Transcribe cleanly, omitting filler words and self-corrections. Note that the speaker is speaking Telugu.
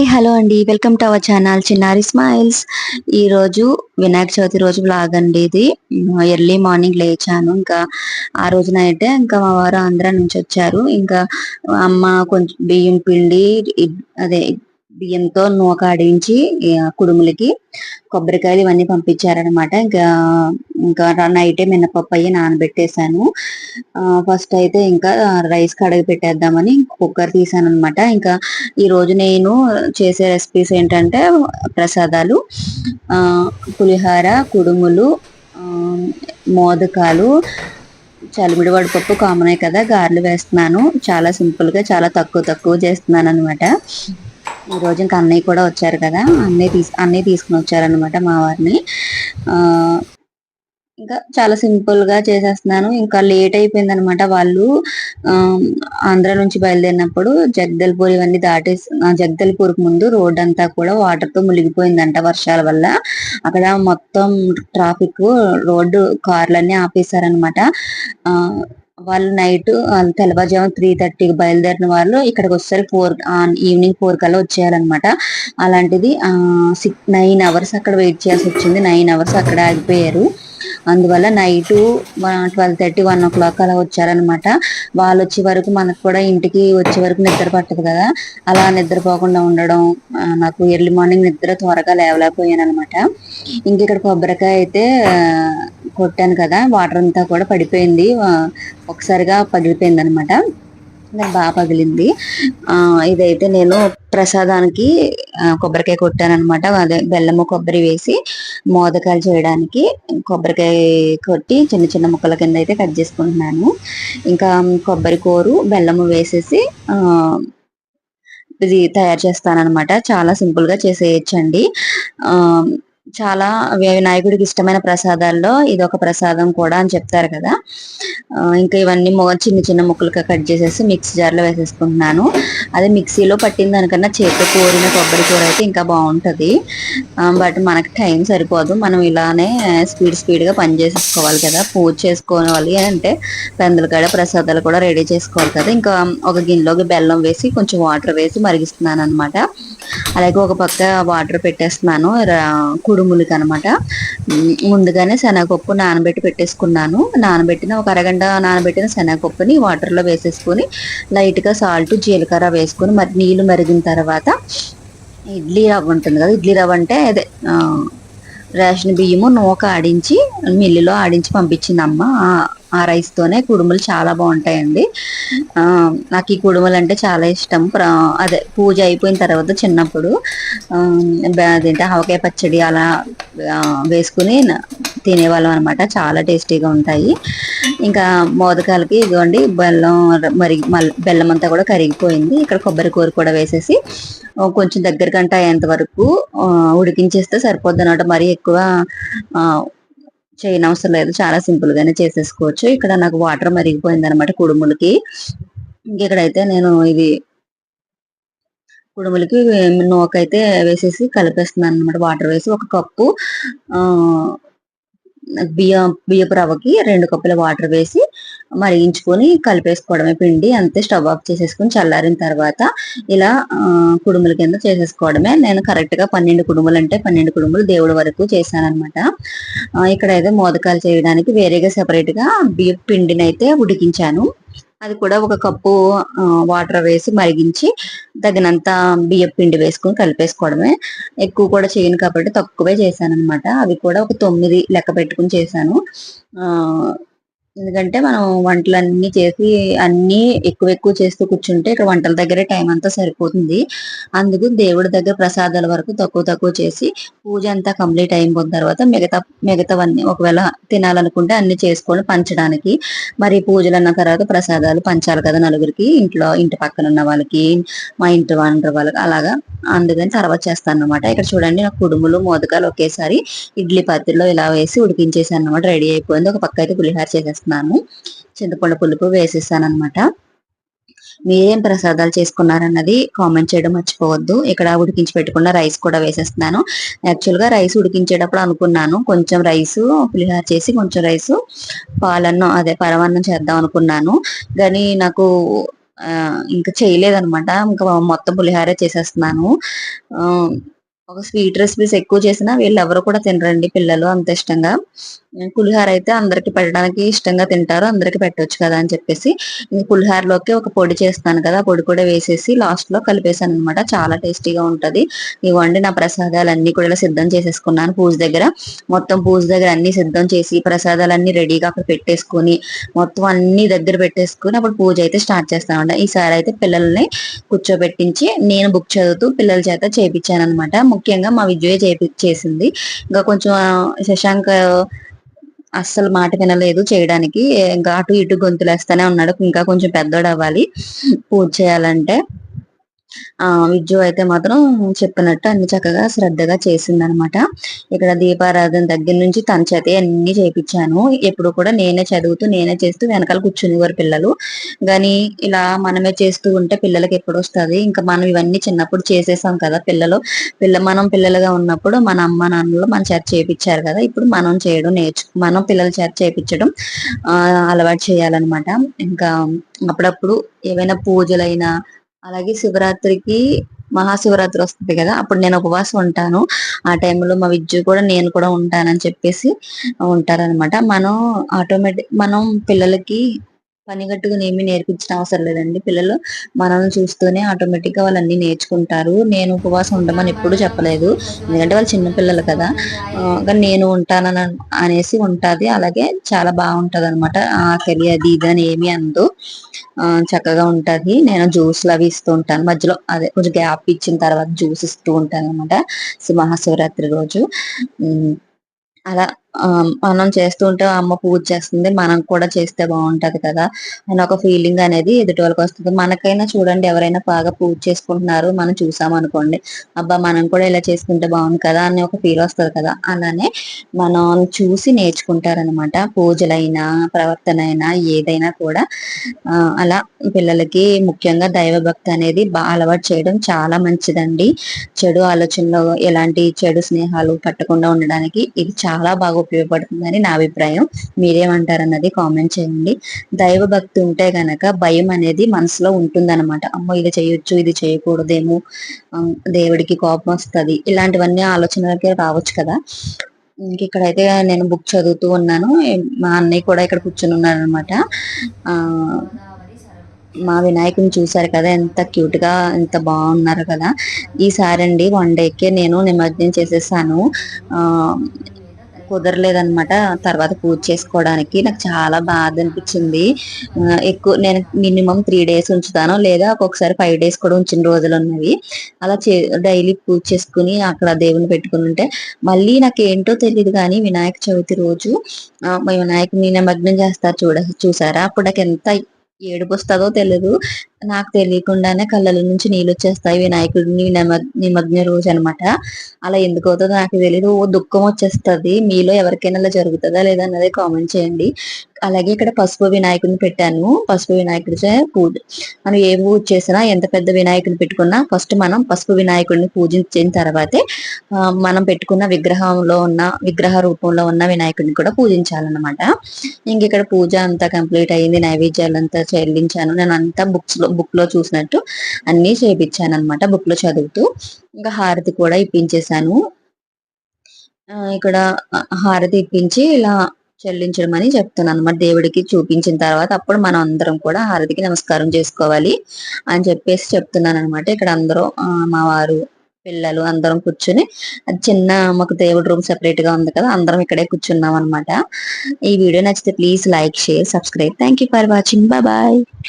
హలో అండి. వెల్కమ్ టు అవర్ ఛానల్ చిన్నారి స్మైల్స్. ఈరోజు వినాయక చవితి రోజు వ్లాగ్ అండి ఇది. ఎర్లీ మార్నింగ్ లేచాను. ఇంకా ఆ రోజు నైటే ఇంకా మా వారు ఆంధ్ర నుంచి వచ్చారు. ఇంకా అమ్మ కొంచెం బియ్యం పిండి అదే బియ్యంతో నూక ఆడించి కుడుములకి కొబ్బరికాయలు ఇవన్నీ పంపించారనమాట. ఇంకా ఇంకా నైటే మినపప్పు అయ్యి నానబెట్టేశాను. ఫస్ట్ అయితే ఇంకా రైస్ కడిగి పెట్టేద్దామని కుక్కర్ తీసాను అనమాట. ఇంకా ఈ రోజు నేను చేసే రెసిపీస్ ఏంటంటే ప్రసాదాలు, పులిహార, కుడుములు, మోదకాలు, చలిమిడి వడపప్పు కామనే కదా, గారెలు వేస్తున్నాను. చాలా సింపుల్ గా చాలా తక్కువ చేస్తున్నాను అనమాట. ఈ రోజు ఇంకా అన్నయ్య కూడా వచ్చారు కదా, అన్నయ్య తీసుకుని వచ్చారనమాట మా వారిని. ఇంకా చాలా సింపుల్ గా చేసేస్తున్నాను. ఇంకా లేట్ అయిపోయింది అనమాట. వాళ్ళు ఆంధ్ర నుంచి బయలుదేరినప్పుడు జగదల్పూర్ ఇవన్నీ దాటేసి, జగదల్పూర్ ముందు రోడ్ అంతా కూడా వాటర్ తో మునిగిపోయిందంట వర్షాల వల్ల. అక్కడ మొత్తం ట్రాఫిక్, రోడ్డు, కార్లన్నీ ఆపేశారనమాట. వాళ్ళు నైట్ తెల్లవారుజాము 3:30కి బయలుదేరిన వాళ్ళు ఇక్కడికి వచ్చేసరికి ఈవినింగ్ 4 కల్లా వచ్చేయాలన్నమాట. అలాంటిది 9 అవర్స్ అక్కడ వెయిట్ చేయాల్సి వచ్చింది. 9 అవర్స్ అక్కడ ఆగిపోయారు. అందువల్ల నైట్ 12:30, 1 o'clock అలా వచ్చారనమాట. వాళ్ళు వచ్చే వరకు మనకు కూడా ఇంటికి వచ్చే వరకు నిద్ర పట్టదు కదా, అలా నిద్రపోకుండా ఉండడం. నాకు ఎర్లీ మార్నింగ్ నిద్ర త్వరగా లేవలేకపోయాను అనమాట. ఇంక ఇక్కడ కొబ్బరికాయ అయితే కొట్టాను కదా, వాటర్ అంతా కూడా పడిపోయింది, ఒకసారిగా పగిలిపోయింది అనమాట. నాకు బాగా పగిలింది. ఇదైతే నేను ప్రసాదానికి కొబ్బరికాయ కొట్టాను అనమాట. అదే బెల్లము కొబ్బరి వేసి మోదకాలు చేయడానికి కొబ్బరికాయ కొట్టి చిన్న చిన్న ముక్కల కింద అయితే కట్ చేసుకుంటున్నాను. ఇంకా కొబ్బరి కూరు బెల్లము వేసేసి ఇది తయారు చేస్తాను అనమాట. చాలా సింపుల్ గా చేసేయచ్చండి. చాలా వినాయకుడికి ఇష్టమైన ప్రసాదాల్లో ఇది ఒక ప్రసాదం కూడా అని చెప్తారు కదా. ఇంకా ఇవన్నీ చిన్న చిన్న ముక్కలుగా కట్ చేసేసి మిక్సీ జార్లో వేసేసుకుంటున్నాను. అదే మిక్సీలో పట్టిన దానికన్నా చేతితో కోరిన కొబ్బరి కూర అయితే ఇంకా బాగుంటది. బట్ మనకి టైం సరిపోదు. మనం ఇలానే స్పీడ్ గా పని చేసేసుకోవాలి కదా. పూజ చేసుకోవాలి అంటే పెందల కాడ ప్రసాదాలు కూడా రెడీ చేసుకోవాలి కదా. ఇంకా ఒక గిన్నెలోకి బెల్లం వేసి కొంచెం వాటర్ వేసి మరిగిస్తున్నాను అనమాట. అలాగే ఒక పక్క వాటర్ పెట్టేస్తున్నాను కుడుములకి అనమాట. ముందుగానే శనగపప్పు నానబెట్టి పెట్టేసుకున్నాను. నానబెట్టిన ఒక అరగంట నానబెట్టిన శనగపప్పుని వాటర్ లో వేసేసుకుని లైట్ గా సాల్ట్, జీలకర్ర వేసుకుని నీళ్లు మరిగిన తర్వాత ఇడ్లీ రవ్వ ఉంటుంది కదా, ఇడ్లీ రవ్వ అంటే అదే రేషన్ బియ్యము నూక ఆడించి మిల్లులో ఆడించి పంపించింది అమ్మ. ఆ రైస్ తోనే కుడుములు చాలా బాగుంటాయండి. నాకు ఈ కుడుములు అంటే చాలా ఇష్టం. అదే పూజ అయిపోయిన తర్వాత చిన్నప్పుడు అదేంటి ఆవకాయ పచ్చడి అలా వేసుకుని తినేవాళ్ళం అనమాట. చాలా టేస్టీగా ఉంటాయి. ఇంకా మోదకాలకి ఇదిగోండి బెల్లం అంతా కూడా కరిగిపోయింది. ఇక్కడ కొబ్బరి కూర కూడా వేసేసి కొంచెం దగ్గరకంట అయ్యేంత వరకు ఉడికించేస్తే సరిపోద్ది అనమాట. మరీ ఎక్కువ చేయనవసరం లేదు. చాలా సింపుల్ గానే చేసేసుకోవచ్చు. ఇక్కడ నాకు వాటర్ మరిగిపోయింది అనమాట కుడుములకి. ఇంకెక్కడైతే నేను ఇది కుడుములకి నూకైతే వేసేసి కలిపేస్తున్నాను అనమాట. వాటర్ వేసి ఒక కప్పు బియ్యపు రవ్వకి 2 కప్పుల వాటర్ వేసి మరిగించుకొని కలిపేసుకోవడమే పిండి. అంతే. స్టవ్ ఆఫ్ చేసేసుకుని చల్లారిన తర్వాత ఇలా కుడుముల కింద చేసేసుకోవడమే. నేను కరెక్ట్ గా 12 కుడుములు అంటే 12 కుడుములు దేవుడి వరకు చేశాను అనమాట. ఇక్కడ అయితే మోదకాలు చేయడానికి వేరేగా సెపరేట్ గా బియ్యపు పిండిని అయితే ఉడికించాను. అది కూడా ఒక కప్పు వాటర్ వేసి మరిగించి తగినంత బియ్యపు పిండి వేసుకుని కలిపేసుకోవడమే. ఎక్కువ కూడా చేయను కాబట్టి తక్కువే చేశాను అనమాట. అవి కూడా ఒక 9 లెక్క పెట్టుకుని చేశాను. ఎందుకంటే మనం వంటలన్నీ చేసి అన్ని ఎక్కువ చేస్తూ కూర్చుంటే ఇక్కడ వంటల దగ్గరే టైం అంతా సరిపోతుంది. అందుకు దేవుడి దగ్గర ప్రసాదాల వరకు తక్కువ చేసి పూజ అంతా కంప్లీట్ అయిపోయిన తర్వాత మిగతావన్నీ ఒకవేళ తినాలనుకుంటే అన్ని చేసుకొని పంచడానికి. మరి పూజలు అన్న తర్వాత ప్రసాదాలు పంచాలి కదా నలుగురికి, ఇంటి పక్కన ఉన్న వాళ్ళకి, మా ఇంటి వాళ్ళకి, అలాగా. అందుకని తర్వాత చేస్తాను అనమాట. ఇక్కడ చూడండి నాకు కుడుములు మోదకాలు ఒకేసారి ఇడ్లీ పాత్రలో ఇలా వేసి ఉడికించేసాను అనమాట. రెడీ అయిపోయింది. ఒక పక్క అయితే పులిహార చేసేస్తున్నాను. చింతపండు పులుపు వేసేసాను అనమాట. మీరేం ప్రసాదాలు చేసుకున్నారన్నది కామెంట్ చేయడం మర్చిపోవద్దు. ఇక్కడ ఉడికించి పెట్టుకున్న రైస్ కూడా వేసేస్తున్నాను. యాక్చువల్ గా రైస్ ఉడికించేటప్పుడు అనుకున్నాను కొంచెం రైసు పులిహార చేసి కొంచెం రైసు పాలన్నం అదే పరమాన్నం చేద్దాం అనుకున్నాను. కానీ నాకు ఇంకా చేయలేదనమాట. ఇంకా మొత్తం పులిహారే చేసేస్తున్నాను. ఆహ్, ఒక స్వీట్ రెసిపీస్ ఎక్కువ చేసినా వీళ్ళెవరు కూడా తినరండి పిల్లలు అంత ఇష్టంగా. పులిహోర అయితే అందరికి పెట్టడానికి ఇష్టంగా తింటారు. అందరికి పెట్టొచ్చు కదా అని చెప్పేసి పులిహోరలోకి ఒక పొడి చేస్తాను కదా! ఆ పొడి కూడా వేసేసి లాస్ట్‌లో కలిపేసాననమాట. చాలా టేస్టీగా ఉంటది. ఇగోండి నా ప్రసాదాలన్నీ కూడా ఇలా సిద్ధం చేసేసుకున్నాను పూజ దగ్గర. మొత్తం పూజ దగ్గర అన్నీ సిద్ధం చేసి ప్రసాదాలన్నీ రెడీగా అక్కడ పెట్టేసుకొని మొత్తం అన్నీ దగ్గర పెట్టేసుకొని అప్పుడు పూజ అయితే స్టార్ట్ చేస్తానమాట. ఈసారి అయితే పిల్లల్ని కూర్చోబెట్టించి నేను బుక్ చదువుతూ పిల్లల చేత చేపిచ్చాననమాట. ముఖ్యంగా మా విజయ చేసింది. ఇంకా కొంచెం శశాంక్ అస్సలు మాట వినలేదు చేయడానికి. ఇంకా అటు ఇటు గొంతులేస్తానే ఉన్నాడు. ఇంకా కొంచెం పెద్దోడవ్వాలి పూజ చేయాలంటే. విజ్జు అయితే మాత్రం చెప్పినట్టు అన్ని చక్కగా శ్రద్ధగా చేసిందనమాట. ఇక్కడ దీపారాధన దగ్గర నుంచి తన చేతే అన్ని చేపించాను. ఎప్పుడు కూడా నేనే చదువుతూ నేనే చేస్తూ వెనకాల కూర్చునేవారు పిల్లలు. గాని ఇలా మనమే చేస్తూ ఉంటే పిల్లలకి ఎప్పుడొస్తది. ఇంకా మనం ఇవన్నీ చిన్నప్పుడు చేసేసాం కదా మనం పిల్లలుగా ఉన్నప్పుడు మన అమ్మ నాన్నలు మన చేత చేపించారు కదా! ఇప్పుడు మనం చేయడం మనం పిల్లల చేత చేపించడం అలవాటు చేయాలన్నమాట. ఇంకా అప్పుడప్పుడు ఏవైనా పూజలైనా అలాగే శివరాత్రికి మహాశివరాత్రి వస్తుంది కదా! అప్పుడు నేను ఉపవాసం ఉంటాను. ఆ టైంలో మా విజ్జు కూడా నేను కూడా ఉంటానని చెప్పేసి ఉంటారనమాట. మనం పిల్లలకి పనిగట్టుకుని ఏమీ నేర్పించిన అవసరం లేదండి. పిల్లలు మనల్ని చూస్తూనే ఆటోమేటిక్ గా వాళ్ళు అన్ని నేర్చుకుంటారు. నేను ఉపవాసం ఉండమని ఎప్పుడు చెప్పలేదు. ఎందుకంటే వాళ్ళు చిన్న పిల్లలు కదా! కానీ నేను ఉంటానని అనేసి ఉంటాది. అలాగే చాలా బాగుంటదనమాట. ఆకలి అది ఇది అని ఏమి అనదు. చక్కగా ఉంటది. నేను జ్యూస్‌లు అవి ఇస్తూ ఉంటాను. మధ్యలో అదే కొంచెం గ్యాప్ ఇచ్చిన తర్వాత జ్యూస్ ఇస్తూ ఉంటాననమాట. మహాశివరాత్రి రోజు. హ్మ్. అలా మనం చేస్తూ ఉంటే అమ్మ పూజ చేస్తుంది. మనం కూడా చేస్తే బావుంటది కదా! అని ఒక ఫీలింగ్ అనేది ఎదుటి వాళ్ళకొస్తది. మనకైనా చూడండి ఎవరైనా బాగా పూజ చేసుకుంటున్నారు. మనం చూసామనుకోండి. అబ్బా! మనం కూడా ఇలా చేసుకుంటే బావుండు కదా! అని ఒక ఫీల్ వస్తది కదా! అలానే మనం చూసి నేర్చుకుంటారనమాట. పూజలైనా, ప్రవర్తనైనా ఏదైనా కూడా అలా పిల్లలకి ముఖ్యంగా దైవభక్తి అనేది అలవాటు చేయడం చాలా మంచిదండి. చెడు ఆలోచనలు ఎలాంటి చెడు స్నేహాలు పట్టకుండా ఉండడానికి ఇది చాలా బాగా ఉపయోగపడుతుందని నా అభిప్రాయం. మీరేమంటారన్నది కామెంట్ చేయండి. దైవ భక్తి ఉంటే గనక భయం అనేది మనసులో ఉంటుందన్నమాట. అమ్మో! ఇది చేయొచ్చు, ఇది చేయకూడదేమో, దేవుడికి కోపం వస్తది. ఇలాంటివన్నీ ఆలోచనలకే రావచ్చు కదా! ఇంకిక్కడైతే నేను బుక్ చదువుతూ ఉన్నాను. మా అన్నయ్య కూడా ఇక్కడ కూర్చొని ఉన్నాడనమాట. ఆహ్, మా వినాయకుడిని చూసారు కదా! ఎంత క్యూట్‌గా ఎంత బాగున్నారు కదా! ఈసారండి వన్ డేకే నేను నిమజ్జనం చేసేసాను. ఆహ్, కుదరలేదనమాట. తర్వాత పూజ చేసుకోవడానికి. నాకు చాలా బాధ అనిపించింది. నేను మినిమమ్ 3 డేస్ ఉంచుతాను. లేదా ఒక్కొక్కసారి 5 డేస్ కూడా ఉంచిన రోజులున్నవి. అలా డైలీ పూజ చేసుకొని అక్కడ దేవుడిని పెట్టుకునుంటే మళ్ళీ నాకేంటో తెలీదు గానీ వినాయక చవితి రోజు మా వినాయకుడిని నిమగ్నం చేస్తారు చూసారా? అప్పుడు నాకెంత ఏడుపొస్తదో తెలీదు. నాకు తెలియకుండానే కళ్ళలో నుంచి నీళ్ళొచ్చేస్తాయి. వినాయకుడిని నిమజ్జన రోజనమాట. అలా ఎందుకవుతదో నాకు తెలీదు. ఓ దుఃఖం వచ్చేస్తది. మీలో ఎవరికైనా ఇలా జరుగుతదా లేదా అన్నది కామెంట్ చేయండి. అలాగే ఇక్కడ పసుపు వినాయకుడిని పెట్టాను. పసుపు వినాయకుడిచే పూజ మనం ఏ పూజ చేసినా ఎంత పెద్ద వినాయకుడిని పెట్టుకున్నా ఫస్ట్ మనం పసుపు వినాయకుడిని పూజించిన తర్వాతే మనం పెట్టుకున్న విగ్రహ రూపంలో ఉన్న వినాయకుడిని కూడా పూజించాలన్నమాట. ఇక్కడ పూజ అంతా కంప్లీట్ అయింది. నైవేద్యాలంతా చెల్లించాను. నేను అంతా బుక్ లో చూసినట్టు అన్ని చేపించానన్నమాట. బుక్ లో చదువుతూ ఇంకా హారతి కూడా ఇప్పించేశాను. ఇక్కడ హారతి ఇప్పించి ఇలా చెల్లించడం అని చెప్తున్నానన్నమాట. దేవుడికి చూపించిన తర్వాత అప్పుడు మనం అందరం కూడా హారతికి నమస్కారం చేసుకోవాలి అని చెప్పేసి చెప్తున్నానన్నమాట. ఇక్కడ అందరూ మా వారు, పిల్లలు అందరం కూర్చొని చిన్న మాకు దేవుడి రూమ్ సెపరేట్ గా ఉంది కదా! అందరం ఇక్కడే కూర్చున్నాం అన్నమాట. ఈ వీడియో నచ్చితే please like, share, subscribe. Thank you for watching. Bye.